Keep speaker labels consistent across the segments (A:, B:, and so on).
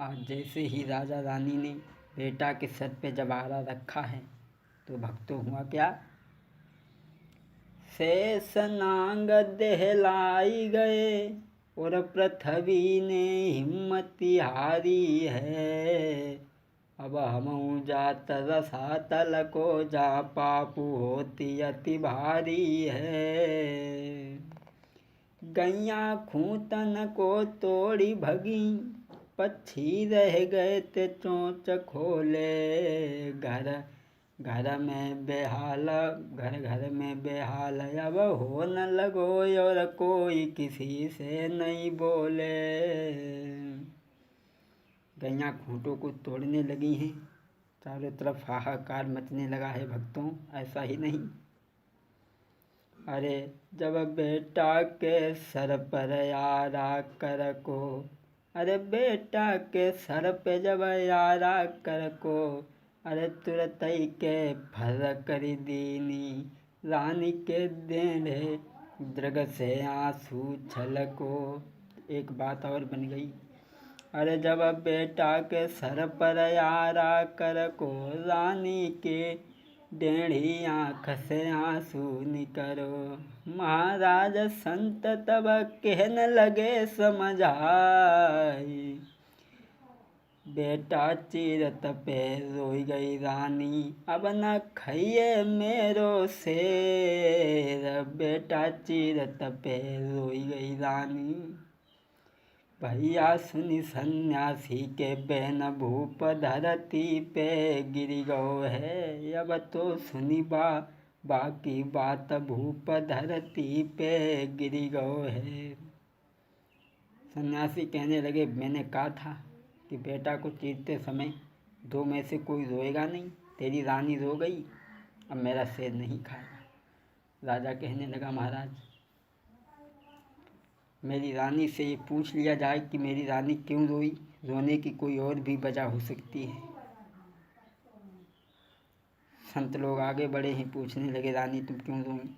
A: आज जैसे ही राजा रानी ने बेटा के सर पे जबारा रखा है तो भक्तों हुआ क्या, शेष नांग दहलाई गए और पृथ्वी ने हिम्मत हारी है। अब हम जात रसातल को जा पापू होती अति भारी है। गैया खूंटन को तोड़ी भगी, पक्षी रह गए ते चोंच खोले। घर घर में बेहाल अब हो न लगो और कोई किसी से नहीं बोले। गैया खूंटों को तोड़ने लगी हैं, चारों तरफ हाहाकार मचने लगा है। भक्तों ऐसा ही नहीं, अरे जब बेटा के सर पर यारा कर को, अरे बेटा के सर पे जब यारा कर को, अरे तुरंत ही के फर कर दीनी रानी के देने दृग से आंसू छलको। एक बात और बन गई, अरे जब बेटा के सर पर यारा कर को, रानी के डेढ़ी आँख से आंसू निकरो। महाराज संत तब कहने लगे समझ आई, बेटा चीरत पे रोई गई रानी, अब न खइए मेरो शेर। बेटा चीरत पे रोई गई रानी, भैया सुनी सन्यासी के बैन भूप धरती पे गिरी गो है। अब तो सुनी बाकी बात भूप धरती पे गिरी गो है। सन्यासी कहने लगे, मैंने कहा था कि बेटा को चीरते समय दो में से कोई रोएगा नहीं, तेरी रानी रो गई, अब मेरा शेर नहीं खाएगा। राजा कहने लगा, महाराज मेरी रानी से ये पूछ लिया जाए कि मेरी रानी क्यों रोई, रोने की कोई और भी वजह हो सकती है। संत लोग आगे बढ़े ही पूछने लगे, रानी तुम क्यों रोई?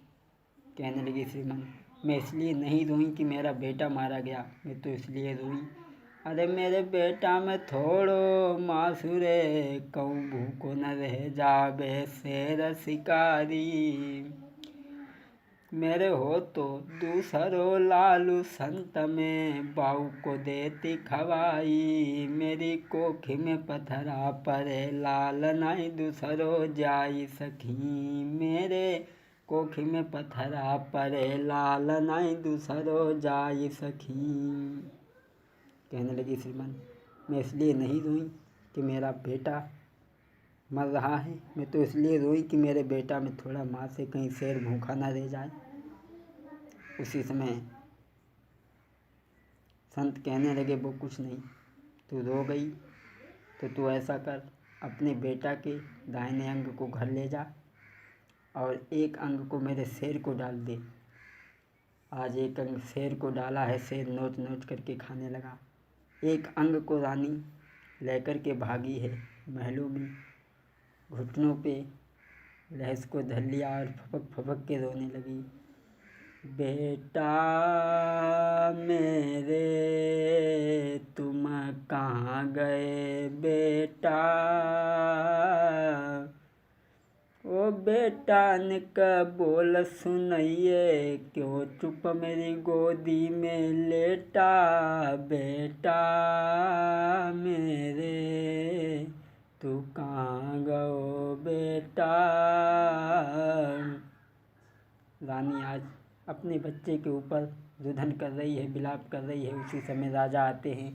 A: कहने लगी, श्रीमान मैं इसलिए नहीं रोई कि मेरा बेटा मारा गया, मैं तो इसलिए रोई, अरे मेरे बेटा में थोड़ो मासूरे कहूँ भूखो न रह जाबे शेर शिकारी। मेरे हो तो दूसरो लालू संत में बाऊ को देती खवाई। मेरी कोखी में पथरा परे लाल नहीं दूसरो जाई सखी। मेरे कोखी में पथरा परे लाल नहीं दूसरो जाई सखी। कहने लगी, श्रीमान मैं इसलिए नहीं रोई कि मेरा बेटा मर रहा है, मैं तो इसलिए रोई कि मेरे बेटा में थोड़ा माँ से कहीं शेर भूखा ना रह जाए। उसी समय संत कहने लगे, वो कुछ नहीं, तू रो गई तो तू ऐसा कर, अपने बेटा के दाहिने अंग को घर ले जा और एक अंग को मेरे शेर को डाल दे। आज एक अंग शेर को डाला है, शेर नोच नोच करके खाने लगा। एक अंग को रानी लेकर के भागी है महलों में, घुटनों पे लहस को धर लिया और फपक फपक के रोने लगी। बेटा मेरे तुम कहाँ गए बेटा, ओ बेटा ने का बोल सुनइए, क्यों चुप मेरी गोदी में लेटा। बेटा मेरे तू कहाँ गओ बेटा। रानी आज अपने बच्चे के ऊपर रुदन कर रही है, विलाप कर रही है। उसी समय राजा आते हैं।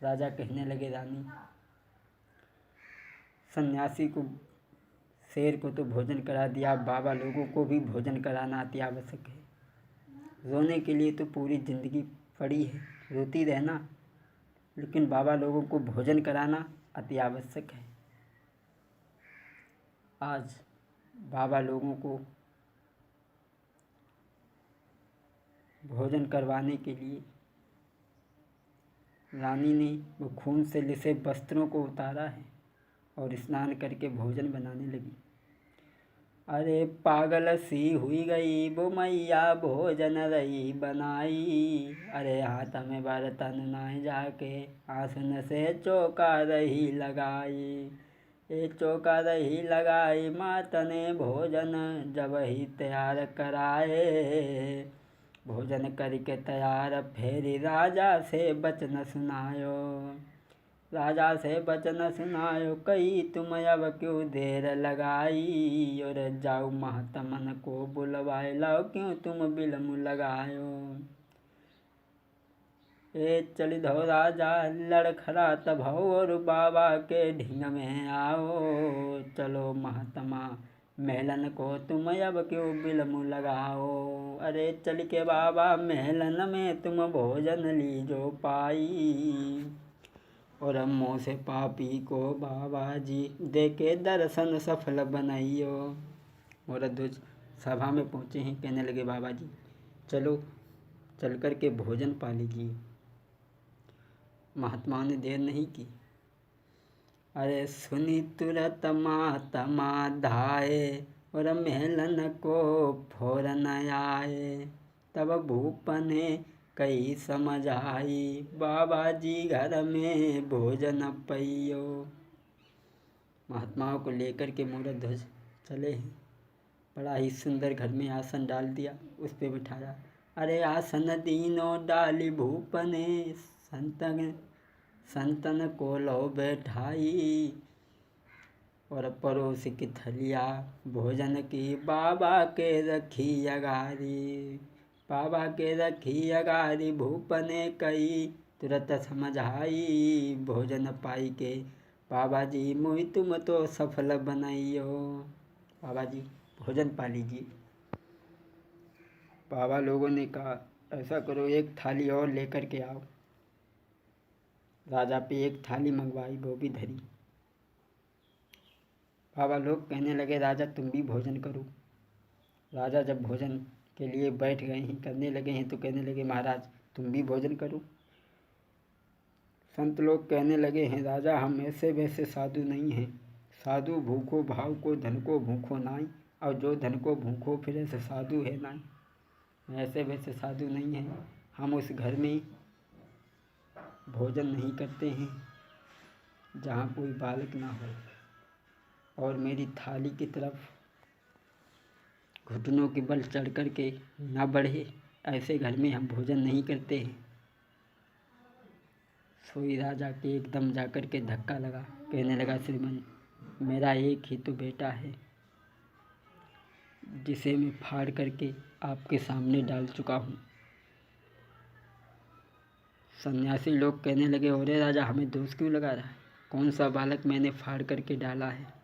A: राजा कहने लगे, रानी सन्यासी को शेर को तो भोजन करा दिया, बाबा लोगों को भी भोजन कराना अति आवश्यक है। रोने के लिए तो पूरी ज़िंदगी पड़ी है, रोती रहना, लेकिन बाबा लोगों को भोजन कराना अति आवश्यक है। आज बाबा लोगों को भोजन करवाने के लिए रानी ने वो खून से लिसे वस्त्रों को उतारा है और स्नान करके भोजन बनाने लगी। अरे पागल सी हुई गई वो मैया भोजन रही बनाई। अरे हाथ में बर्तन नाई जाके आसन से चौका रही लगाई। ये चौका रही लगाई माता ने भोजन जब ही तैयार कराए। भोजन करके तैयार फिर राजा से वचन सुनायो। राजा से वचन सुनायो कही तुम अब क्यों देर लगाई। और जाओ महात्मन को बुलवाए लाओ क्यों तुम विलम्ब लगायो। ए चली धो राजा लड़खड़ात भव और बाबा के ढींग में आओ। चलो महात्मा महलन को तुम अब क्यों विलम्ब लगाओ। अरे चल के बाबा महलन में तुम भोजन लीजो पाई। और मुँह से पापी को बाबा जी देके दर्शन सफल बनाइयो। और ध्वज सभा में पहुँचे हैं, कहने लगे बाबा जी चलो चल कर के भोजन पा लीजिए। महात्मा ने देर नहीं की। अरे सुनी तुरंत महात्मा धाये और महलन को फौरन आए। तब भूप ने कई समझ आई बाबा जी घर में भोजन पइयो। महात्माओं को लेकर के मूर्धध्वज चले हैं। बड़ा ही सुंदर घर में आसन डाल दिया, उस पे बिठाया। अरे आसन दीनो डाली भूप ने संतन को लो बैठाई। और परोस की थलिया भोजन की बाबा के रखी अगारी। बाबा के रखी अगारी भूप ने कही तुरंत समझ आई। भोजन पाई के बाबा जी मोहि तुम तो सफल बनाइयो। बाबा जी भोजन पा लीजिए। बाबा लोगों ने कहा ऐसा करो एक थाली और लेकर के आओ। राजा पे एक थाली मंगवाई, वो भी धरी। बाबा लोग कहने लगे राजा तुम भी भोजन करो। राजा जब भोजन के लिए बैठ गए हैं, करने लगे हैं, तो कहने लगे महाराज तुम भी भोजन करो। संत लोग कहने लगे हैं राजा हम ऐसे वैसे साधु नहीं हैं। साधु भूखो भाव को धन को भूखो नाई, और जो धन को भूखो फिर ऐसे साधु है नाई। ऐसे वैसे साधु नहीं हैं। हम उस घर में भोजन नहीं करते हैं जहाँ कोई बालक ना हो, और मेरी थाली की तरफ घुटनों के बल चढ़ कर के ना बढ़े, ऐसे घर में हम भोजन नहीं करते हैं। सोई राजा के एकदम जाकर के धक्का लगा, कहने लगा श्रीमान मेरा एक ही तो बेटा है जिसे मैं फाड़ करके आपके सामने डाल चुका हूँ। सन्यासी लोग कहने लगे अरे राजा हमें दोष क्यों लगा रहा है, कौन सा बालक मैंने फाड़ करके डाला है।